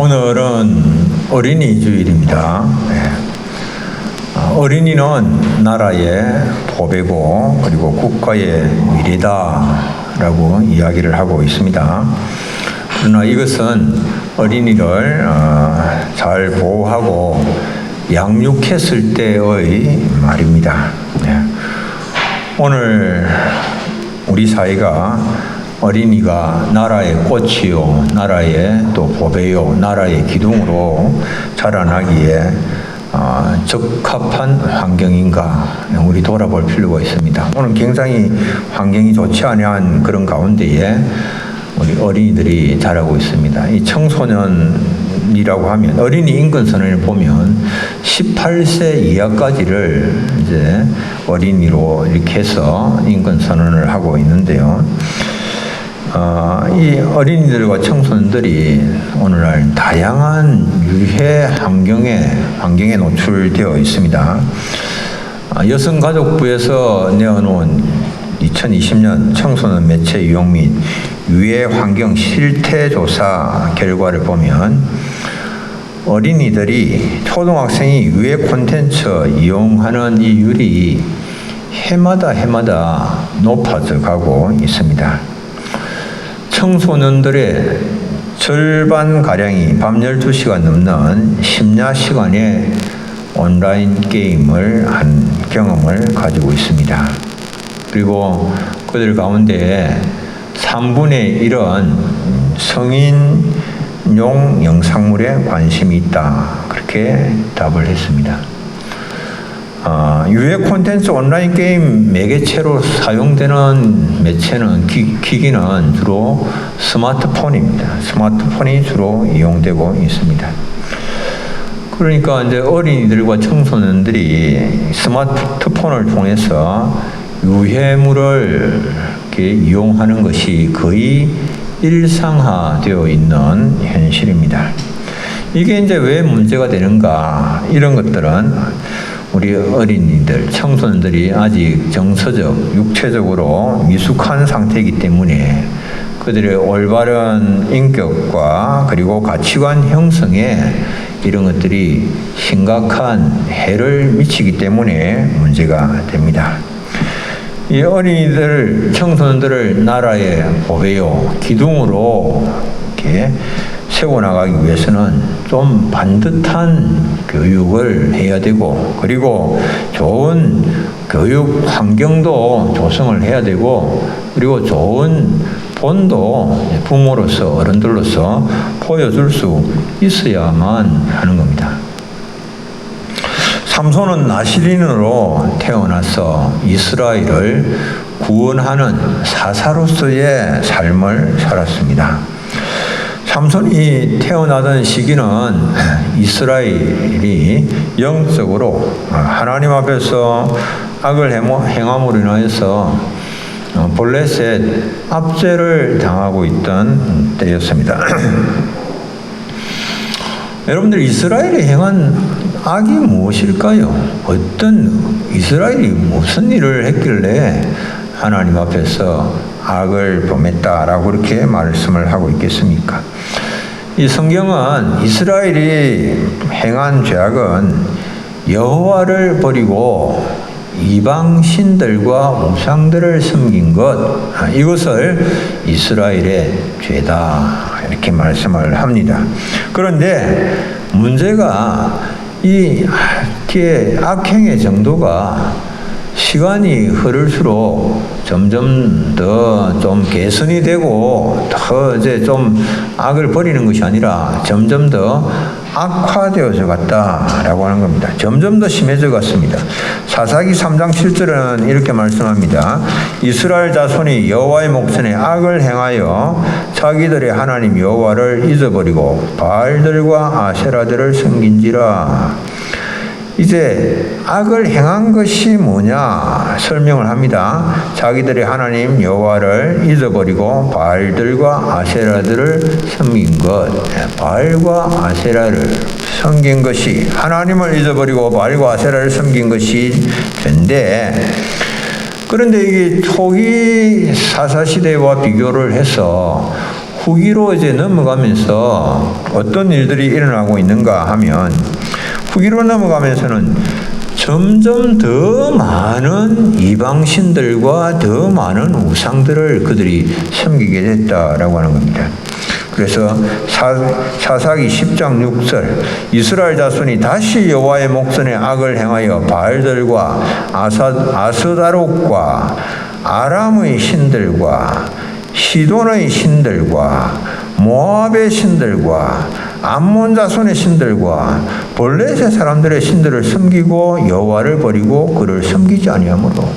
오늘은 어린이 주일입니다. 어린이는 나라의 보배고 그리고 국가의 미래다라고 이야기를 하고 있습니다. 그러나 이것은 어린이를 잘 보호하고 양육했을 때의 말입니다. 오늘 우리 사회가 어린이가 나라의 꽃이요, 나라의 또 보배요, 나라의 기둥으로 자라나기에 적합한 환경인가 우리 돌아볼 필요가 있습니다. 오늘 굉장히 환경이 좋지 않은 그런 가운데에 우리 어린이들이 자라고 있습니다. 이 청소년이라고 하면 어린이 인권선언을 보면 18세 이하까지를 이제 어린이로 이렇게 해서 인권선언을 하고 있는데요. 이 어린이들과 청소년들이 오늘날 다양한 유해 환경에 노출되어 있습니다. 여성가족부에서 내어놓은 2020년 청소년 매체 이용 및 유해 환경 실태 조사 결과를 보면 어린이들이 초등학생이 유해 콘텐츠 이용하는 이율이 해마다 높아져 가고 있습니다. 청소년들의 절반가량이 밤 12시간 넘는 심야 시간에 온라인 게임을 한 경험을 가지고 있습니다. 그리고 그들 가운데 3분의 1은 성인용 영상물에 관심이 있다. 그렇게 답을 했습니다. 유해 콘텐츠 온라인 게임 매개체로 사용되는 매체는 기기는 주로 스마트폰입니다. 스마트폰이 주로 이용되고 있습니다. 그러니까 이제 어린이들과 청소년들이 스마트폰을 통해서 유해물을 이렇게 이용하는 것이 거의 일상화되어 있는 현실입니다. 이게 이제 왜 문제가 되는가? 이런 것들은 우리 어린이들, 청소년들이 아직 정서적, 육체적으로 미숙한 상태이기 때문에 그들의 올바른 인격과 그리고 가치관 형성에 이런 것들이 심각한 해를 미치기 때문에 문제가 됩니다. 이 어린이들, 청소년들을 나라의 보배요, 기둥으로 이렇게 세워나가기 위해서는 좀 반듯한 교육을 해야 되고 그리고 좋은 교육 환경도 조성을 해야 되고 그리고 좋은 본도 부모로서 어른들로서 보여줄 수 있어야만 하는 겁니다. 삼손은 나시린으로 태어나서 이스라엘을 구원하는 사사로서의 삶을 살았습니다. 삼손이 태어나던 시기는 이스라엘이 영적으로 하나님 앞에서 악을 행함으로 인하여서 블레셋 압제를 당하고 있던 때였습니다. 여러분들 이스라엘이 행한 악이 무엇일까요? 이스라엘이 무슨 일을 했길래 하나님 앞에서 악을 범했다라고 그렇게 말씀을 하고 있겠습니까? 이 성경은 이스라엘이 행한 죄악은 여호와를 버리고 이방 신들과 우상들을 섬긴 것, 이것을 이스라엘의 죄다 이렇게 말씀을 합니다. 그런데 문제가 이 악행의 정도가 시간이 흐를수록 점점 더 좀 개선이 되고 더 이제 좀 악을 버리는 것이 아니라 점점 더 악화되어져 갔다라고 하는 겁니다. 점점 더 심해져 갔습니다. 사사기 3장 7절은 이렇게 말씀합니다. 이스라엘 자손이 여호와의 목전에 악을 행하여 자기들의 하나님 여호와를 잊어버리고 바알들과 아세라들을 섬긴지라. 이제 악을 행한 것이 뭐냐 설명을 합니다. 자기들의 하나님 여호와를 잊어버리고 바알들과 아세라들을 섬긴 것, 바알과 아세라를 섬긴 것이 하나님을 잊어버리고 바알과 아세라를 섬긴 것이 된데, 그런데 이게 초기 사사시대와 비교를 해서 후기로 이제 넘어가면서 어떤 일들이 일어나고 있는가 하면, 후기로 넘어가면서는 점점 더 많은 이방신들과 더 많은 우상들을 그들이 섬기게 됐다라고 하는 겁니다. 그래서 사사기 10장 6절, 이스라엘 자손이 다시 여호와의 목전에 악을 행하여 바알들과 아스다롯과 아람의 신들과 시돈의 신들과 모압의 신들과 암몬 자손의 신들과 블레셋 사람들의 신들을 섬기고 여호와를 버리고 그를 섬기지 아니하므로,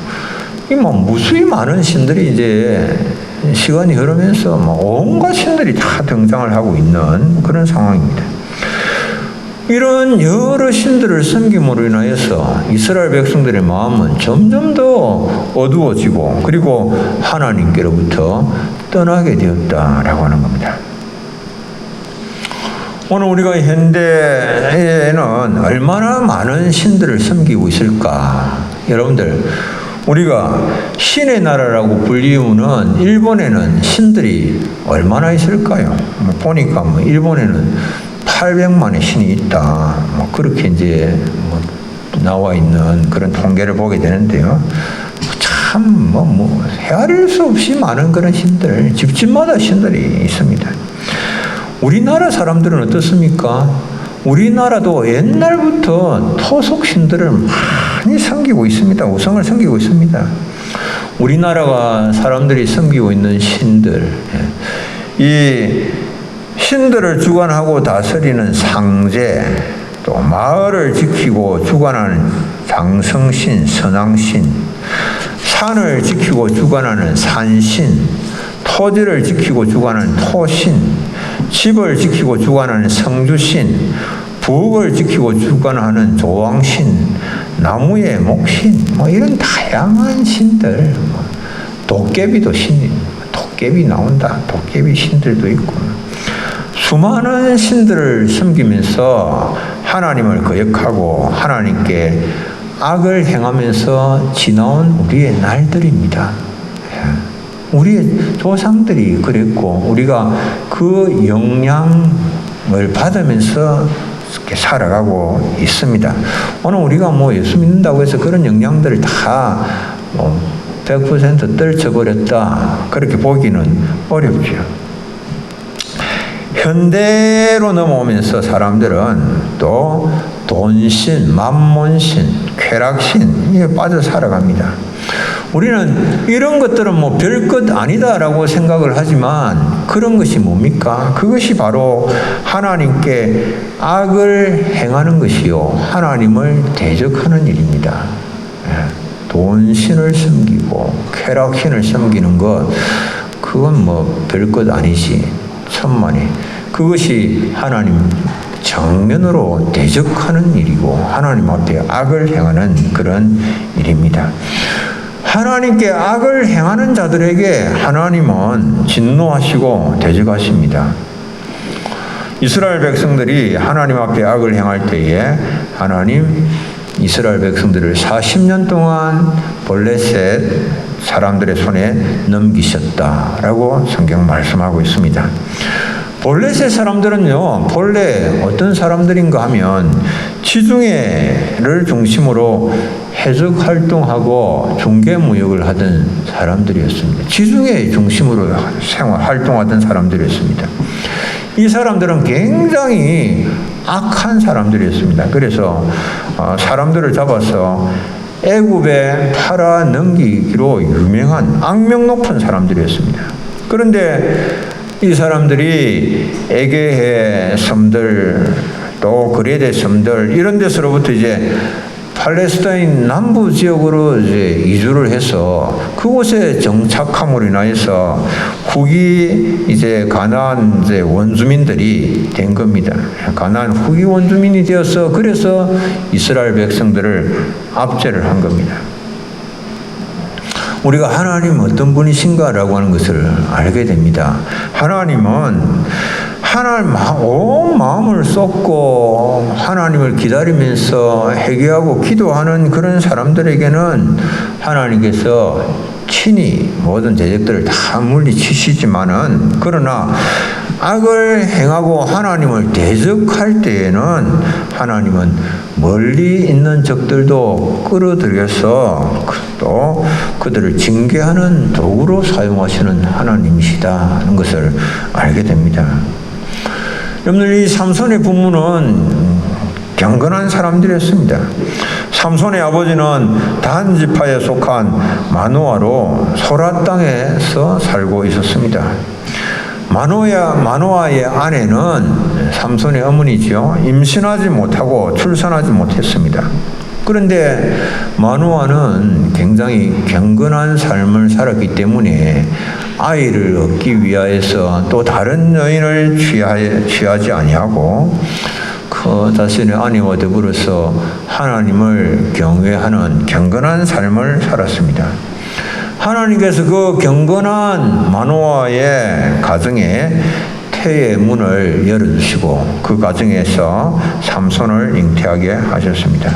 이 무수히 많은 신들이 이제 시간이 흐르면서 온갖 신들이 다 등장을 하고 있는 그런 상황입니다. 이런 여러 신들을 섬김으로 인하여서 이스라엘 백성들의 마음은 점점 더 어두워지고, 그리고 하나님께로부터 떠나게 되었다라고 하는 겁니다. 오늘 우리가 현대에는 얼마나 많은 신들을 섬기고 있을까? 여러분들, 우리가 신의 나라라고 불리우는 일본에는 신들이 얼마나 있을까요? 보니까 일본에는 800만의 신이 있다. 그렇게 이제 나와 있는 그런 통계를 보게 되는데요. 참 헤아릴 수 없이 많은 그런 신들, 집집마다 신들이 있습니다. 우리나라 사람들은 어떻습니까? 우리나라도 옛날부터 토속 신들을 많이 섬기고 있습니다. 우상을 섬기고 있습니다. 우리나라가 사람들이 섬기고 있는 신들, 이 신들을 주관하고 다스리는 상제, 또 마을을 지키고 주관하는 장성신, 선왕신, 산을 지키고 주관하는 산신, 토지를 지키고 주관하는 토신, 집을 지키고 주관하는 성주신, 부엌을 지키고 주관하는 조왕신, 나무의 목신, 이런 다양한 신들, 도깨비도 도깨비 나온다. 도깨비 신들도 있고, 수많은 신들을 섬기면서 하나님을 거역하고 하나님께 악을 행하면서 지나온 우리의 날들입니다. 우리의 조상들이 그랬고, 우리가 그 영향을 받으면서 이렇게 살아가고 있습니다. 오늘 우리가 예수 믿는다고 해서 그런 영향들을 다 100% 떨쳐버렸다, 그렇게 보기는 어렵죠. 현대로 넘어오면서 사람들은 또 돈신, 만몬신, 쾌락신에 빠져 살아갑니다. 우리는 이런 것들은 별것 아니다라고 생각을 하지만, 그런 것이 뭡니까? 그것이 바로 하나님께 악을 행하는 것이요, 하나님을 대적하는 일입니다. 돈신을 섬기고 쾌락신을 섬기는 것, 그건 별것 아니지, 천만에. 그것이 하나님 정면으로 대적하는 일이고 하나님 앞에 악을 행하는 그런 일입니다. 하나님께 악을 행하는 자들에게 하나님은 진노하시고 대적하십니다. 이스라엘 백성들이 하나님 앞에 악을 행할 때에 하나님 이스라엘 백성들을 40년 동안 블레셋 사람들의 손에 넘기셨다라고 성경 말씀하고 있습니다. 블레셋 사람들은요, 본래 어떤 사람들인가 하면 지중해를 중심으로 해적 활동하고 중개 무역을 하던 사람들이었습니다. 지중해 중심으로 활동하던 사람들이었습니다. 이 사람들은 굉장히 악한 사람들이었습니다. 그래서 사람들을 잡아서 애굽에 팔아 넘기기로 유명한 악명 높은 사람들이었습니다. 그런데 이 사람들이 에게해 섬들, 또 그레데 섬들, 이런 데서로부터 이제 팔레스타인 남부 지역으로 이제 이주를 해서 그곳에 정착함으로 인하여서 후기 이제 가나안 이제 원주민들이 된 겁니다. 가나안 후기 원주민이 되어서, 그래서 이스라엘 백성들을 압제를 한 겁니다. 우리가 하나님 어떤 분이신가라고 하는 것을 알게 됩니다. 하나님은 온 마음을 쏟고 하나님을 기다리면서 회개하고 기도하는 그런 사람들에게는 하나님께서 친히 모든 대적들을 다 물리치시지만은 그러나 악을 행하고 하나님을 대적할 때에는 하나님은 멀리 있는 적들도 끌어들여서 또 그들을 징계하는 도구로 사용하시는 하나님이시다는 것을 알게 됩니다. 여러분들, 이 삼손의 부모는 경건한 사람들이었습니다. 삼손의 아버지는 단 지파에 속한 마노아로 소라 땅에서 살고 있었습니다. 마노아의 아내는 삼손의 어머니지요. 임신하지 못하고 출산하지 못했습니다. 그런데 마노아는 굉장히 경건한 삶을 살았기 때문에 아이를 얻기 위하여서 또 다른 여인을 취하지 아니하고 그 자신의 아내와 더불어서 하나님을 경외하는 경건한 삶을 살았습니다. 하나님께서 그 경건한 마노아의 가정에 태의 문을 열어주시고 그 가정에서 삼손을 잉태하게 하셨습니다.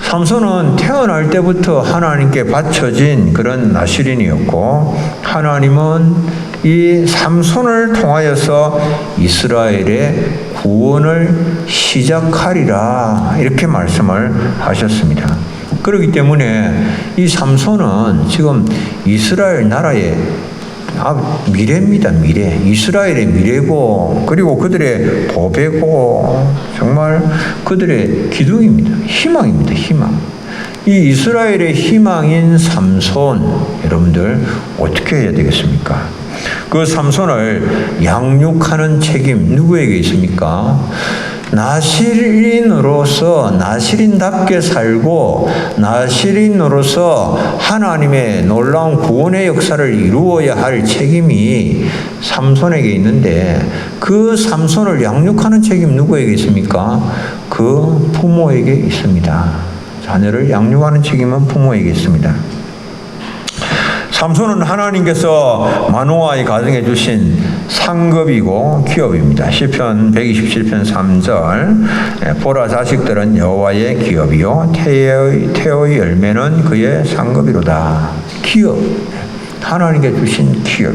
삼손은 태어날 때부터 하나님께 바쳐진 그런 나실인이었고, 하나님은 이 삼손을 통하여서 이스라엘의 구원을 시작하리라 이렇게 말씀을 하셨습니다. 그렇기 때문에 이 삼손은 지금 이스라엘 나라의 미래입니다. 미래. 이스라엘의 미래고, 그리고 그들의 보배고, 정말 그들의 기둥입니다. 희망입니다. 희망. 이 이스라엘의 희망인 삼손, 여러분들 어떻게 해야 되겠습니까? 그 삼손을 양육하는 책임 누구에게 있습니까? 나실인으로서 나실인답게 살고 나실인으로서 하나님의 놀라운 구원의 역사를 이루어야 할 책임이 삼손에게 있는데, 그 삼손을 양육하는 책임 누구에게 있습니까? 그 부모에게 있습니다. 자녀를 양육하는 책임은 부모에게 있습니다. 삼손은 하나님께서 마노아의 가정에 주신 상급이고 기업입니다. 시편 127편 3절 보라, 자식들은 여호와의 기업이요 태의 열매는 그의 상급이로다. 기업, 하나님께 주신 기업,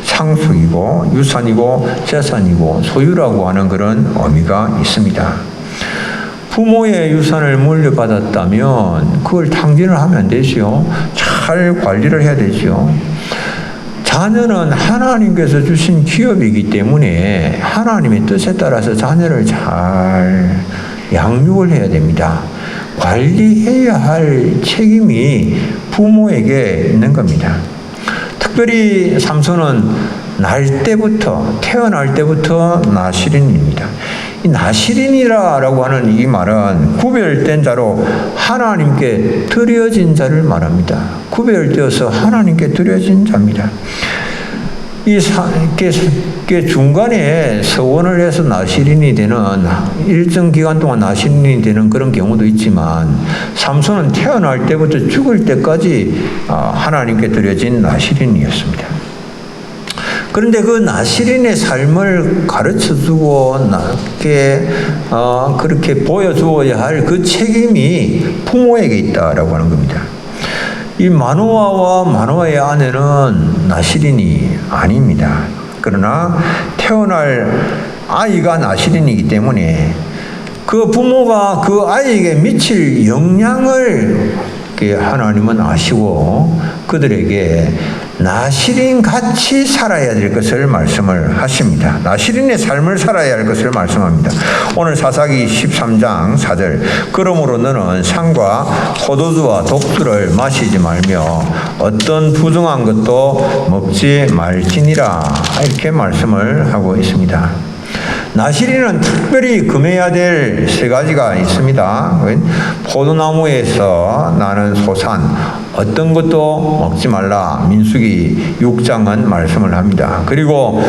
상속이고 유산이고 재산이고 소유라고 하는 그런 의미가 있습니다. 부모의 유산을 물려받았다면 그걸 탕진을 하면 안 되죠. 잘 관리를 해야 되죠. 자녀는 하나님께서 주신 기업이기 때문에 하나님의 뜻에 따라서 자녀를 잘 양육을 해야 됩니다. 관리해야 할 책임이 부모에게 있는 겁니다. 특별히 삼손은 태어날 때부터 나실인입니다. 이 나실인이라고 하는 이 말은 구별된 자로 하나님께 드려진 자를 말합니다. 구별되어서 하나님께 드려진 자입니다. 이게 중간에 서원을 해서 나실인이 되는, 일정 기간 동안 나실인이 되는 그런 경우도 있지만, 삼손은 태어날 때부터 죽을 때까지 하나님께 드려진 나실인이었습니다. 그런데 그 나실인의 삶을 가르쳐주고 그렇게 보여주어야 할 그 책임이 부모에게 있다라고 하는 겁니다. 이 마노아와 마노아의 아내는 나실인이 아닙니다. 그러나 태어날 아이가 나실인이기 때문에 그 부모가 그 아이에게 미칠 영향을 하나님은 아시고 그들에게 나실인 같이 살아야 될 것을 말씀을 하십니다. 나실인의 삶을 살아야 할 것을 말씀합니다. 오늘 사사기 13장 4절, 그러므로 너는 상과 포도주와 독주를 마시지 말며 어떤 부정한 것도 먹지 말지니라, 이렇게 말씀을 하고 있습니다. 나실인은 특별히 금해야 될 세 가지가 있습니다. 포도나무에서 나는 소산, 어떤 것도 먹지 말라. 민수기 6장은 말씀을 합니다. 그리고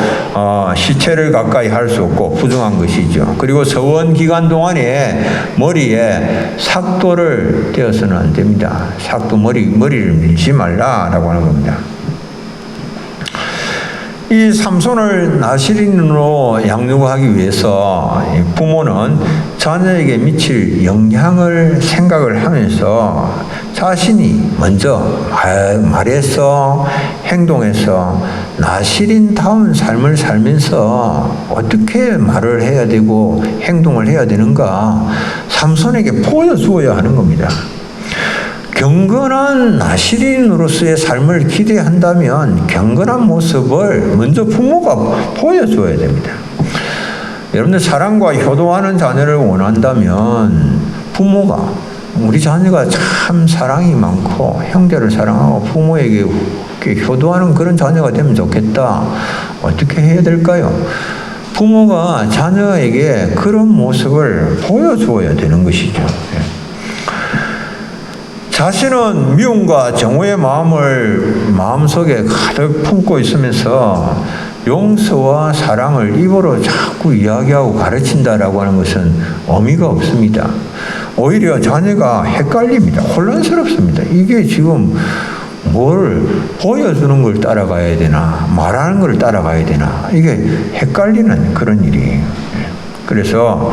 시체를 가까이 할 수 없고 부정한 것이죠. 그리고 서원 기간 동안에 머리에 삭도를 떼어서는 안 됩니다. 머리를 밀지 말라라고 하는 겁니다. 이 삼손을 나시린으로 양육하기 위해서 부모는 자녀에게 미칠 영향을 생각을 하면서 자신이 먼저 말해서 행동해서 나시린다운 삶을 살면서 어떻게 말을 해야 되고 행동을 해야 되는가 삼손에게 보여주어야 하는 겁니다. 경건한 나시린으로서의 삶을 기대한다면 경건한 모습을 먼저 부모가 보여줘야 됩니다. 여러분들 사랑과 효도하는 자녀를 원한다면 부모가 우리 자녀가 참 사랑이 많고 형제를 사랑하고 부모에게 효도하는 그런 자녀가 되면 좋겠다. 어떻게 해야 될까요? 부모가 자녀에게 그런 모습을 보여주어야 되는 것이죠. 자신은 미움과 정오의 마음을 마음속에 가득 품고 있으면서 용서와 사랑을 입으로 자꾸 이야기하고 가르친다라고 하는 것은 의미가 없습니다. 오히려 자녀가 헷갈립니다. 혼란스럽습니다. 이게 지금 뭘 보여주는 걸 따라가야 되나 말하는 걸 따라가야 되나 이게 헷갈리는 그런 일이에요. 그래서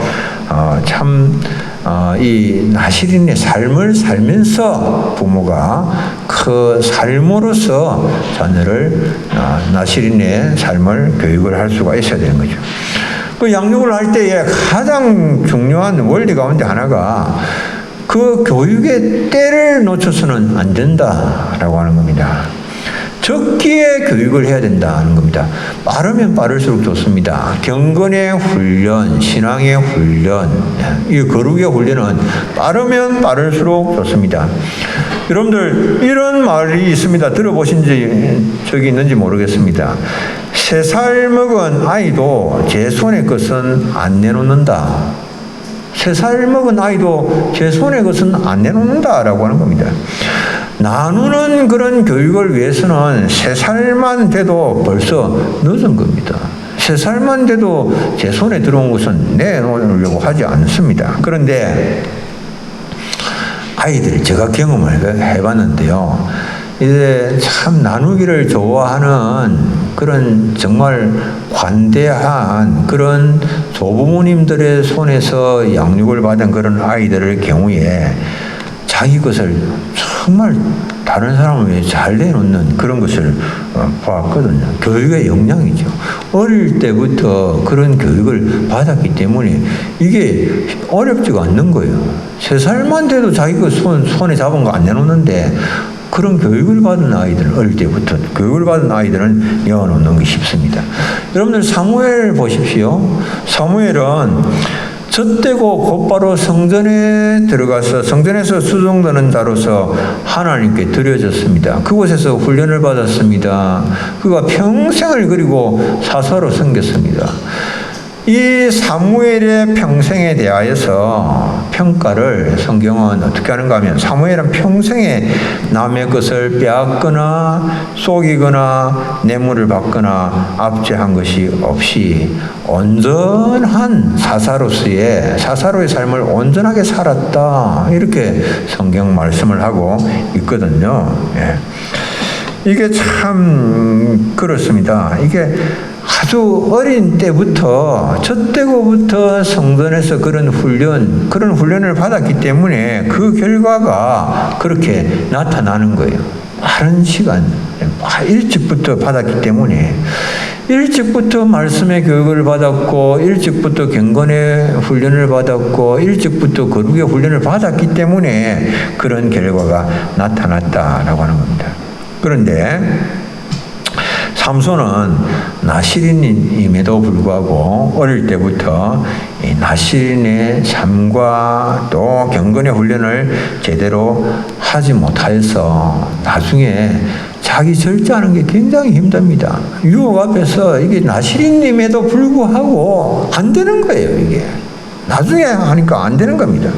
이 나시린의 삶을 살면서 부모가 그 삶으로서 자녀를 나시린의 삶을 교육을 할 수가 있어야 되는 거죠. 그 양육을 할 때에 가장 중요한 원리 가운데 하나가 그 교육의 때를 놓쳐서는 안 된다라고 하는 겁니다. 적기에 교육을 해야 된다는 겁니다. 빠르면 빠를수록 좋습니다. 경건의 훈련, 신앙의 훈련, 이 거룩의 훈련은 빠르면 빠를수록 좋습니다. 여러분들 이런 말이 있습니다. 들어보신 적이 있는지 모르겠습니다. 3살 먹은 아이도 제 손의 것은 안 내놓는다. 3살 먹은 아이도 제 손의 것은 안 내놓는다라고 하는 겁니다. 나누는 그런 교육을 위해서는 3살만 돼도 벌써 늦은 겁니다. 3살만 돼도 제 손에 들어온 것은 내놓으려고 하지 않습니다. 그런데 아이들이 제가 경험을 해봤는데요. 이제 참 나누기를 좋아하는 그런 정말 관대한 그런 조부모님들의 손에서 양육을 받은 그런 아이들의 경우에 자기 것을 정말 다른 사람을 위해 잘 내놓는 그런 것을 보았거든요. 교육의 역량이죠. 어릴 때부터 그런 교육을 받았기 때문에 이게 어렵지가 않는 거예요. 3살만 돼도 자기 그 손에 잡은 거 안 내놓는데 그런 교육을 받은 아이들은 어릴 때부터 교육을 받은 아이들은 내어놓는 게 쉽습니다. 여러분들 사무엘 보십시오. 사무엘은 젖대고 곧바로 성전에 들어가서 성전에서 수종되는 자로서 하나님께 드려졌습니다. 그곳에서 훈련을 받았습니다. 그가 평생을 그리고 사사로 섬겼습니다. 이 사무엘의 평생에 대하여서 평가를 성경은 어떻게 하는가 하면 사무엘은 평생에 남의 것을 빼앗거나 속이거나 뇌물을 받거나 압제한 것이 없이 온전한 사사로의 삶을 온전하게 살았다. 이렇게 성경 말씀을 하고 있거든요. 예. 이게 참 그렇습니다. 이게 아주 어린 때부터 젖대고부터 성전에서 그런 훈련을 받았기 때문에 그 결과가 그렇게 나타나는 거예요. 빠른 시간, 일찍부터 받았기 때문에 일찍부터 말씀의 교육을 받았고 일찍부터 경건의 훈련을 받았고 일찍부터 거룩의 훈련을 받았기 때문에 그런 결과가 나타났다라고 하는 겁니다. 그런데 삼손은 나시린임에도 불구하고 어릴 때부터 이 나시린의 삶과 또 경건의 훈련을 제대로 하지 못하여서 나중에 자기 절제하는 게 굉장히 힘듭니다. 유혹 앞에서 이게 나시린임에도 불구하고 안 되는 거예요, 이게. 나중에 하니까 안 되는 겁니다.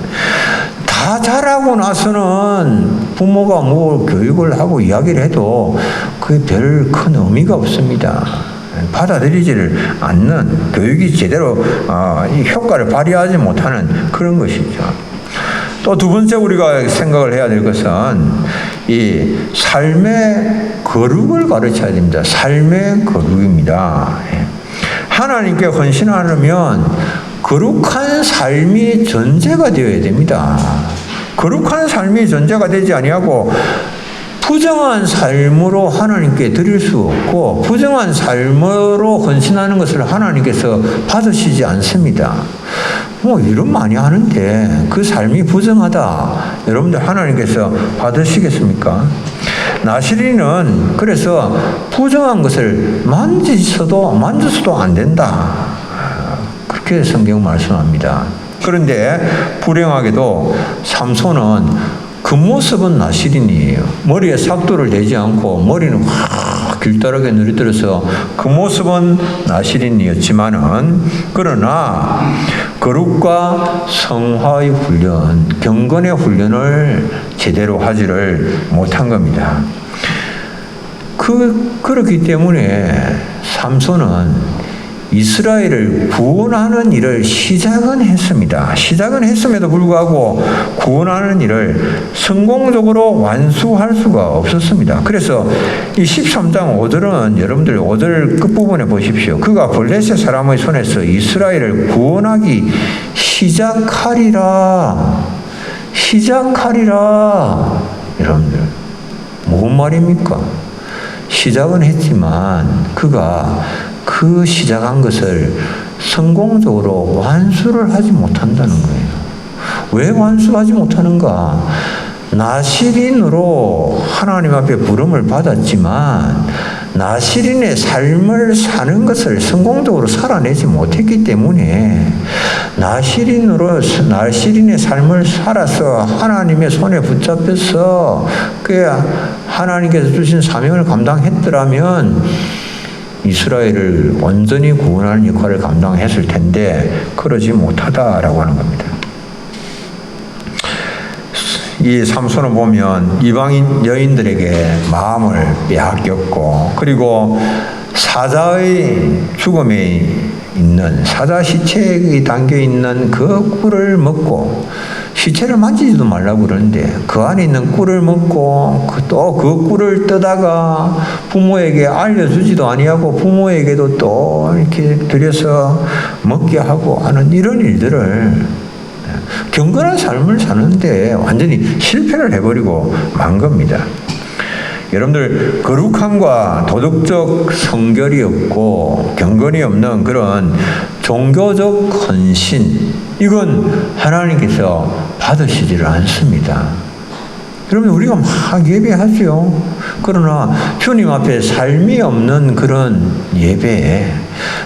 다 자라고 나서는 부모가 뭐 교육을 하고 이야기를 해도 그게 별 큰 의미가 없습니다. 받아들이지를 않는 교육이 제대로 효과를 발휘하지 못하는 그런 것이죠. 또 두 번째 우리가 생각을 해야 될 것은 이 삶의 거룩을 가르쳐야 됩니다. 삶의 거룩입니다. 하나님께 헌신하려면 거룩한 삶이 전제가 되어야 됩니다. 거룩한 삶이 전제가 되지 아니하고 부정한 삶으로 하나님께 드릴 수 없고 부정한 삶으로 헌신하는 것을 하나님께서 받으시지 않습니다. 이런 많이 하는데 그 삶이 부정하다. 여러분들 하나님께서 받으시겠습니까? 나시린은 그래서 부정한 것을 만져서도 안 된다. 그렇게 성경 말씀합니다. 그런데 불행하게도 삼손은 그 모습은 나시린이에요. 머리에 삭도를 대지 않고 머리는 확 길다랗게 늘어뜨려서 그 모습은 나시린이었지만은 그러나 거룩과 성화의 훈련, 경건의 훈련을 제대로 하지를 못한 겁니다. 그렇기 때문에 삼손은 이스라엘을 구원하는 일을 시작은 했습니다. 시작은 했음에도 불구하고 구원하는 일을 성공적으로 완수할 수가 없었습니다. 그래서 이 13장 5절은 여러분들 5절 끝부분에 보십시오. 그가 블레셋 사람의 손에서 이스라엘을 구원하기 시작하리라. 여러분들 무슨 말입니까? 시작은 했지만 그가 그 시작한 것을 성공적으로 완수를 하지 못한다는 거예요. 왜 완수하지 못하는가? 나시린으로 하나님 앞에 부름을 받았지만 나시린의 삶을 사는 것을 성공적으로 살아내지 못했기 때문에 나시린의 삶을 살아서 하나님의 손에 붙잡혀서 그 하나님께서 주신 사명을 감당했더라면 이스라엘을 완전히 구원하는 역할을 감당했을 텐데 그러지 못하다라고 하는 겁니다. 이 삼손을 보면 이방인 여인들에게 마음을 빼앗겼고 그리고 사자의 죽음에 있는 사자 시체에 담겨있는 그 꿀을 먹고 시체를 만지지도 말라고 그러는데 그 안에 있는 꿀을 먹고 또 그 꿀을 뜨다가 부모에게 알려주지도 아니하고 부모에게도 또 이렇게 들여서 먹게 하고 하는 이런 일들을 경건한 삶을 사는데 완전히 실패를 해버리고 만 겁니다. 여러분들 거룩함과 도덕적 성결이 없고 경건이 없는 그런 종교적 헌신 이건 하나님께서 받으시지를 않습니다. 여러분 우리가 막 예배하죠. 그러나 주님 앞에 삶이 없는 그런 예배에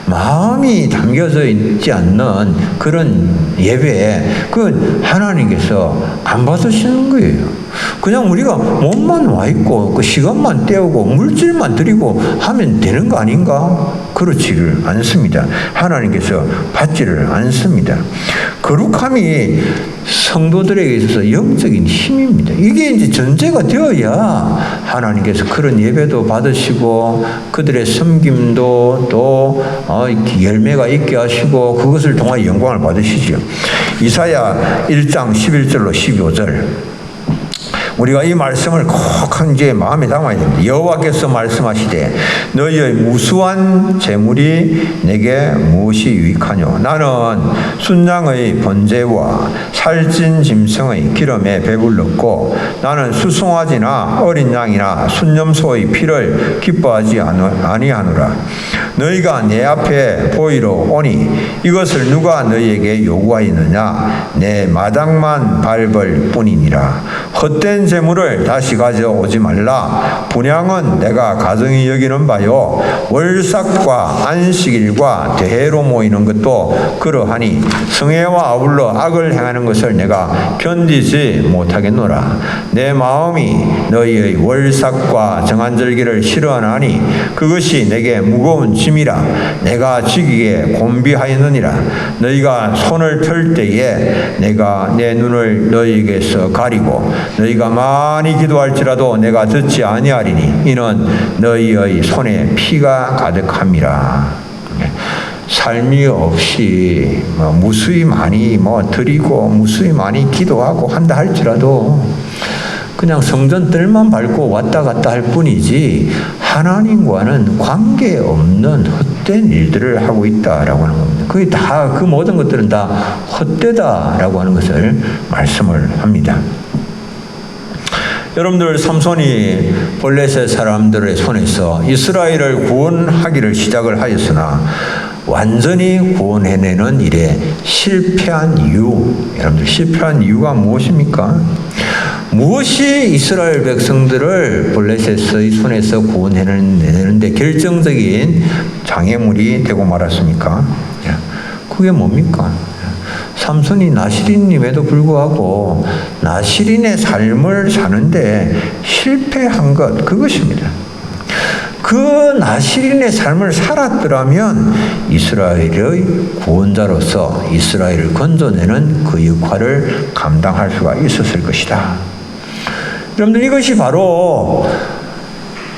마음이 담겨져 있지 않는 그런 예배에 그건 하나님께서 안 받으시는 거예요. 그냥 우리가 몸만 와 있고 그 시간만 때우고 물질만 드리고 하면 되는 거 아닌가? 그렇지를 않습니다. 하나님께서 받지를 않습니다. 거룩함이 성도들에게 있어서 영적인 힘입니다. 이게 이제 전제가 되어야 하나님께서 그런 예배도 받으시고 그들의 섬김도 또 열매가 있게 하시고 그것을 통하여 영광을 받으시죠. 이사야 1장 11절로 12절 우리가 이 말씀을 꼭 이제 마음에 담아야 됩니다. 여호와께서 말씀하시되 너희의 무수한 재물이 내게 무엇이 유익하뇨? 나는 순양의 번제와 살찐 짐승의 기름에 배불렀고 나는 수송아지나 어린 양이나 순염소의 피를 기뻐하지 아니하노라. 너희가 내 앞에 보이러 오니 이것을 누가 너희에게 요구하였느냐? 내 마당만 밟을 뿐이니라. 헛된 재물을 다시 가져오지 말라. 분향은 내가 가정이 여기는 바요 월삭과 안식일과 대회로 모이는 것도 그러하니 성회와 아울러 악을 행하는 것을 내가 견디지 못하겠노라. 내 마음이 너희의 월삭과 정한절기를 싫어하나니 그것이 내게 무거운 짐이라. 내가 지기에 곤비하였느니라. 너희가 손을 펼 때에 내가 내 눈을 너희에게서 가리고 너희가 많이 기도할지라도 내가 듣지 아니하리니 이는 너희의 손에 피가 가득함이라. 삶이 없이 무수히 많이 드리고 무수히 많이 기도하고 한다 할지라도 그냥 성전 뜰만 밟고 왔다 갔다 할 뿐이지 하나님과는 관계없는 헛된 일들을 하고 있다라고 하는 겁니다. 그게 다, 그 모든 것들은 다 헛되다라고 하는 것을 말씀을 합니다. 여러분들, 삼손이 블레셋 사람들의 손에서 이스라엘을 구원하기를 시작을 하였으나 완전히 구원해내는 일에 실패한 이유, 여러분들 실패한 이유가 무엇입니까? 무엇이 이스라엘 백성들을 블레셋의 손에서 구원해내는데 결정적인 장애물이 되고 말았습니까? 그게 뭡니까? 삼손이 나시린임에도 불구하고 나시린의 삶을 사는데 실패한 것, 그것입니다. 그 나시린의 삶을 살았더라면 이스라엘의 구원자로서 이스라엘을 건져내는 그 역할을 감당할 수가 있었을 것이다. 여러분들, 이것이 바로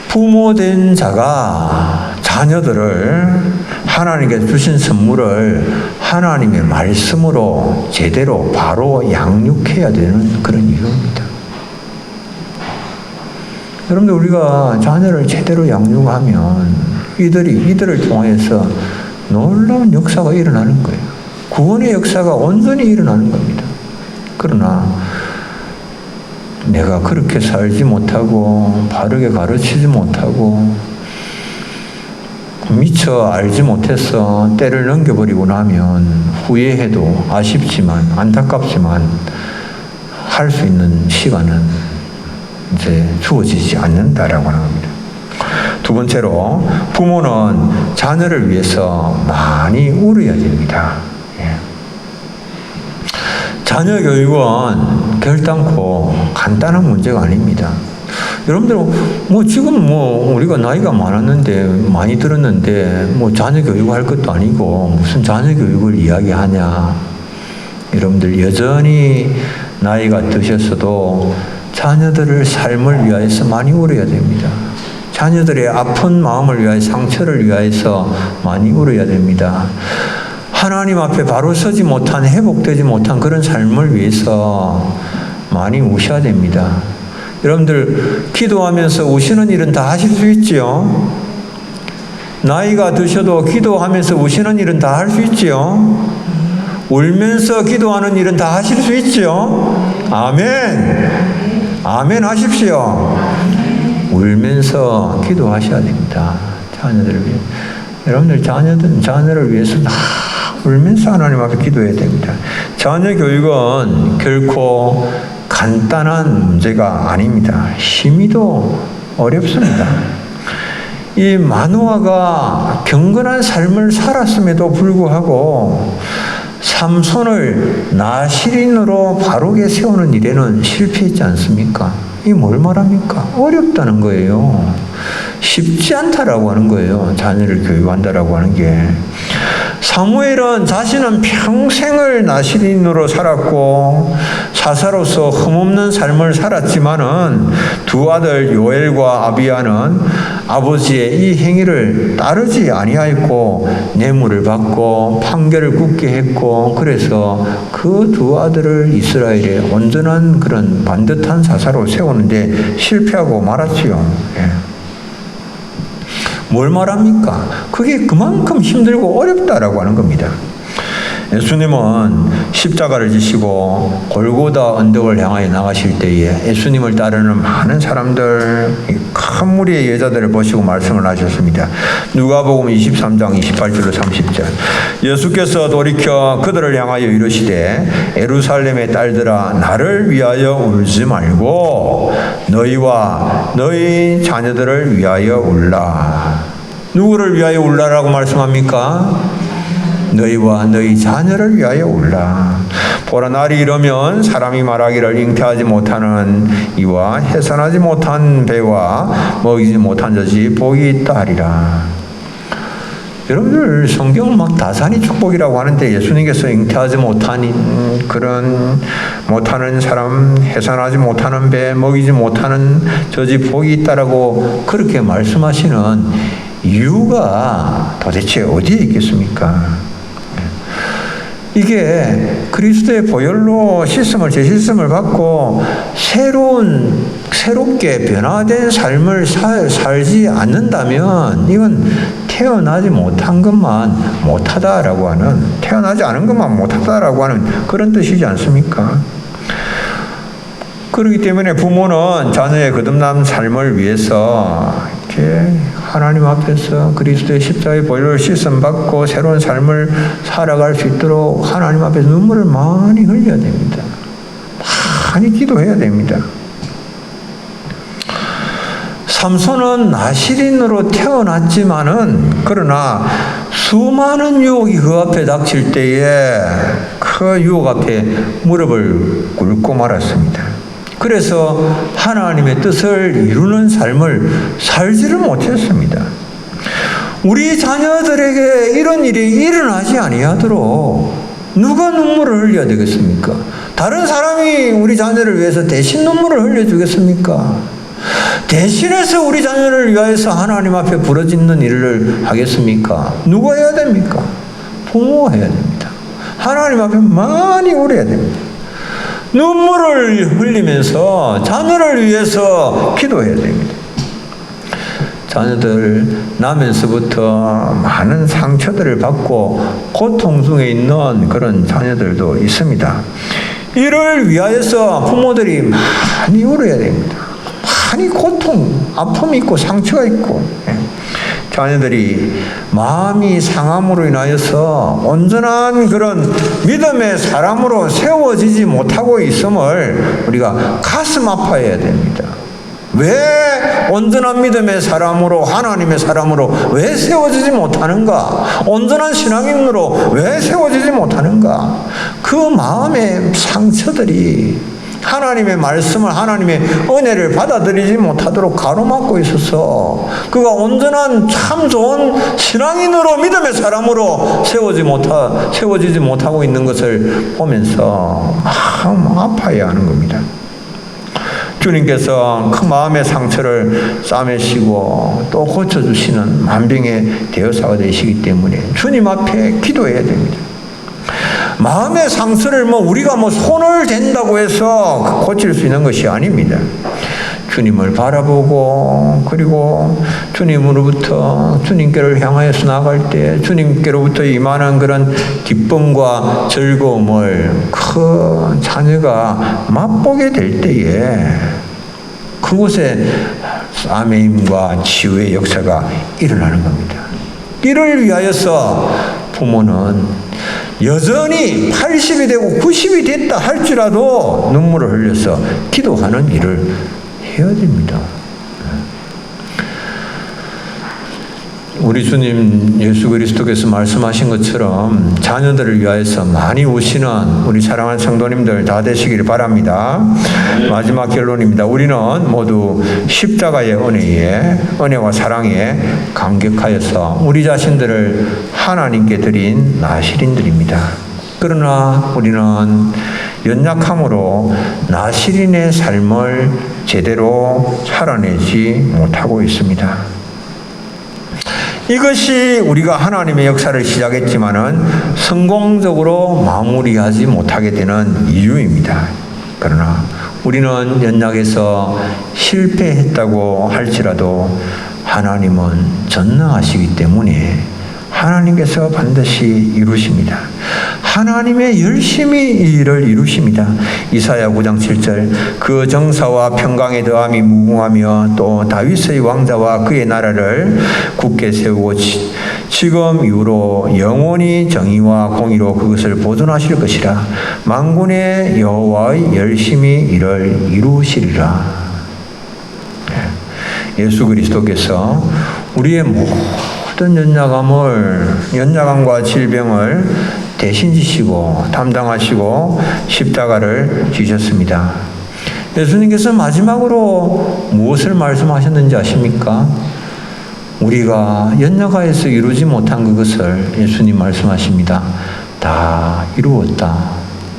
부모된 자가 자녀들을 하나님께 주신 선물을 하나님의 말씀으로 제대로 바로 양육해야 되는 그런 이유입니다. 여러분들, 우리가 자녀를 제대로 양육하면 이들을 통해서 놀라운 역사가 일어나는 거예요. 구원의 역사가 온전히 일어나는 겁니다. 그러나 내가 그렇게 살지 못하고 바르게 가르치지 못하고 미처 알지 못해서 때를 넘겨버리고 나면 후회해도 아쉽지만 안타깝지만 할 수 있는 시간은 이제 주어지지 않는다라고 하는 겁니다. 두 번째로, 부모는 자녀를 위해서 많이 울어야 됩니다. 자녀 교육은 결단코 간단한 문제가 아닙니다. 여러분들, 지금 우리가 나이가 많았는데, 많이 들었는데, 자녀 교육할 것도 아니고, 무슨 자녀 교육을 이야기하냐. 여러분들, 여전히 나이가 드셨어도 자녀들을 삶을 위하여서 많이 울어야 됩니다. 자녀들의 아픈 마음을 위하여, 상처를 위하여서 많이 울어야 됩니다. 하나님 앞에 바로 서지 못한, 회복되지 못한 그런 삶을 위해서 많이 우셔야 됩니다. 여러분들, 기도하면서 우시는 일은 다 하실 수 있지요? 나이가 드셔도 기도하면서 우시는 일은 다 할 수 있지요? 울면서 기도하는 일은 다 하실 수 있지요? 아멘! 아멘 하십시오. 울면서 기도하셔야 됩니다. 자녀들을 위해. 여러분들, 자녀를 위해서 다 울면서 하나님 앞에 기도해야 됩니다. 자녀 교육은 결코 간단한 문제가 아닙니다. 심히도 어렵습니다. 이 마노아가 경건한 삶을 살았음에도 불구하고 삼손을 나시린으로 바르게 세우는 일에는 실패했지 않습니까? 이게 뭘 말합니까? 어렵다는 거예요. 쉽지 않다라고 하는 거예요. 자녀를 교육한다라고 하는 게. 사무엘은 자신은 평생을 나시린으로 살았고 사사로서 흠없는 삶을 살았지만은 두 아들 요엘과 아비야는 아버지의 이 행위를 따르지 아니하였고 뇌물을 받고 판결을 굳게 했고, 그래서 그 두 아들을 이스라엘의 온전한 그런 반듯한 사사로 세우는데 실패하고 말았지요. 예. 뭘 말합니까? 그게 그만큼 힘들고 어렵다라고 하는 겁니다. 예수님은 십자가를 지시고 골고다 언덕을 향하여 나가실 때에 예수님을 따르는 많은 사람들, 큰 무리의 여자들을 보시고 말씀을 하셨습니다. 누가복음 23장 28절로 30절. 예수께서 돌이켜 그들을 향하여 이르시되 예루살렘의 딸들아, 나를 위하여 울지 말고 너희와 너희 자녀들을 위하여 울라. 누구를 위하여 울라라고 말씀합니까? 너희와 너희 자녀를 위하여 울라. 보라, 날이 이르면 사람이 말하기를 잉태하지 못하는 이와 해산하지 못한 배와 먹이지 못한 젖이 복이 있다 하리라. 여러분들, 성경은 막 다산이 축복이라고 하는데 예수님께서 잉태하지 못하는 사람, 해산하지 못하는 배, 먹이지 못하는 젖이 복이 있다라고 그렇게 말씀하시는 이유가 도대체 어디에 있겠습니까? 이게 그리스도의 보혈로 재시씀을 받고 새롭게 변화된 삶을 살지 않는다면 이건 태어나지 않은 것만 못하다라고 하는 그런 뜻이지 않습니까? 그렇기 때문에 부모는 자녀의 거듭난 삶을 위해서 이렇게 하나님 앞에서 그리스도의 십자가의 보혈을 씻음 받고 새로운 삶을 살아갈 수 있도록 하나님 앞에서 눈물을 많이 흘려야 됩니다. 많이 기도해야 됩니다. 삼손은 나실인으로 태어났지만은 그러나 수많은 유혹이 그 앞에 닥칠 때에 그 유혹 앞에 무릎을 꿇고 말았습니다. 그래서 하나님의 뜻을 이루는 삶을 살지를 못했습니다. 우리 자녀들에게 이런 일이 일어나지 아니하도록 누가 눈물을 흘려야 되겠습니까? 다른 사람이 우리 자녀를 위해서 대신 눈물을 흘려주겠습니까? 대신해서 우리 자녀를 위하여서 하나님 앞에 부르짖는 일을 하겠습니까? 누가 해야 됩니까? 부모가 해야 됩니다. 하나님 앞에 많이 울어야 됩니다. 눈물을 흘리면서 자녀를 위해서 기도해야 됩니다. 자녀들 나면서부터 많은 상처들을 받고 고통 중에 있는 그런 자녀들도 있습니다. 이를 위하여서 부모들이 많이 울어야 됩니다. 많이 고통, 아픔이 있고 상처가 있고 자녀들이 마음이 상함으로 인하여서 온전한 그런 믿음의 사람으로 세워지지 못하고 있음을 우리가 가슴 아파해야 됩니다. 왜 온전한 믿음의 사람으로 하나님의 사람으로 왜 세워지지 못하는가? 온전한 신앙인으로 왜 세워지지 못하는가? 그 마음의 상처들이 하나님의 말씀을 하나님의 은혜를 받아들이지 못하도록 가로막고 있어서 그가 온전한 참 좋은 신앙인으로 믿음의 사람으로 세워지지 못하고 있는 것을 보면서 마음 아파야 하는 겁니다. 주님께서 그 마음의 상처를 싸매시고 또 고쳐주시는 만병의 대여사가 되시기 때문에 주님 앞에 기도해야 됩니다. 마음의 상처를 우리가 손을 댄다고 해서 고칠 수 있는 것이 아닙니다. 주님을 바라보고 그리고 주님으로부터 주님께를 향하여서 나갈 때 주님께로부터 임하는 그런 기쁨과 즐거움을 그 자녀가 맛보게 될 때에 그곳에 아멘과 치유의 역사가 일어나는 겁니다. 이를 위하여서 부모는 여전히 80이 되고 90이 됐다 할지라도 눈물을 흘려서 기도하는 일을 해야 됩니다. 우리 주님 예수 그리스도께서 말씀하신 것처럼 자녀들을 위하여서 많이 우시는 우리 사랑하는 성도님들 다 되시기를 바랍니다. 마지막 결론입니다. 우리는 모두 십자가의 은혜와 사랑에 감격하여서 우리 자신들을 하나님께 드린 나실인들입니다. 그러나 우리는 연약함으로 나실인의 삶을 제대로 살아내지 못하고 있습니다. 이것이 우리가 하나님의 역사를 시작했지만은 성공적으로 마무리하지 못하게 되는 이유입니다. 그러나 우리는 연약해서 실패했다고 할지라도 하나님은 전능하시기 때문에 하나님께서 반드시 이루십니다. 하나님의 열심히 이 일을 이루십니다. 이사야 9장 7절 그 정사와 평강의 더함이 무궁하며 또 다윗의 왕자와 그의 나라를 굳게 세우고 지금 이후로 영원히 정의와 공의로 그것을 보존하실 것이라. 만군의 여호와의 열심히 이를 이루시리라. 예수 그리스도께서 우리의 모든 연약함과 질병을 대신 지시고 담당하시고 십자가를 지셨습니다. 예수님께서 마지막으로 무엇을 말씀하셨는지 아십니까? 우리가 연약하여서 이루지 못한 그것을 예수님 말씀하십니다. 다 이루었다.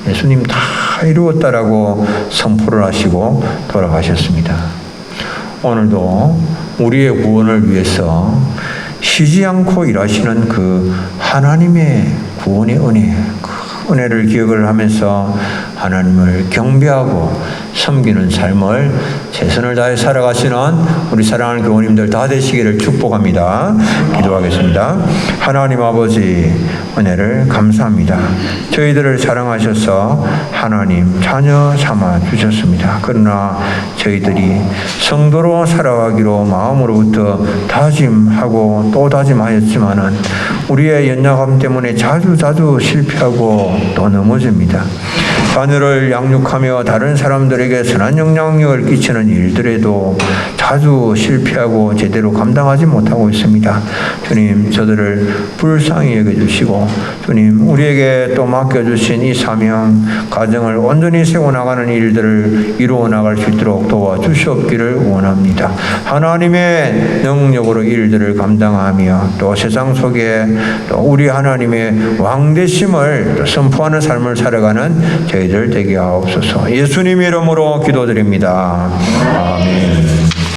예수님 다 이루었다라고 선포를 하시고 돌아가셨습니다. 오늘도 우리의 구원을 위해서 쉬지 않고 일하시는 그 하나님의 구원의 은혜, 그 은혜를 기억을 하면서 하나님을 경배하고 섬기는 삶을 최선을 다해 살아가시는 우리 사랑하는 교우님들 다 되시기를 축복합니다. 기도하겠습니다. 하나님 아버지, 은혜를 감사합니다. 저희들을 사랑하셔서 하나님 자녀 삼아 주셨습니다. 그러나 저희들이 성도로 살아가기로 마음으로부터 다짐하고 또 다짐하였지만은 우리의 연약함 때문에 자주 실패하고 또 넘어집니다. 자녀를 양육하며 다른 사람들에게 선한 영향력을 끼치는 일들에도 자주 실패하고 제대로 감당하지 못하고 있습니다. 주님, 저들을 불쌍히 여겨주시고 주님, 우리에게 또 맡겨주신 이 사명, 가정을 온전히 세워나가는 일들을 이루어 나갈 수 있도록 도와주시옵기를 원합니다. 하나님의 능력으로 일들을 감당하며 또 세상 속에 또 우리 하나님의 왕되심을 또 선포하는 삶을 살아가는 저희들 되게 하옵소서. 예수님 이름으로 기도드립니다. 아멘.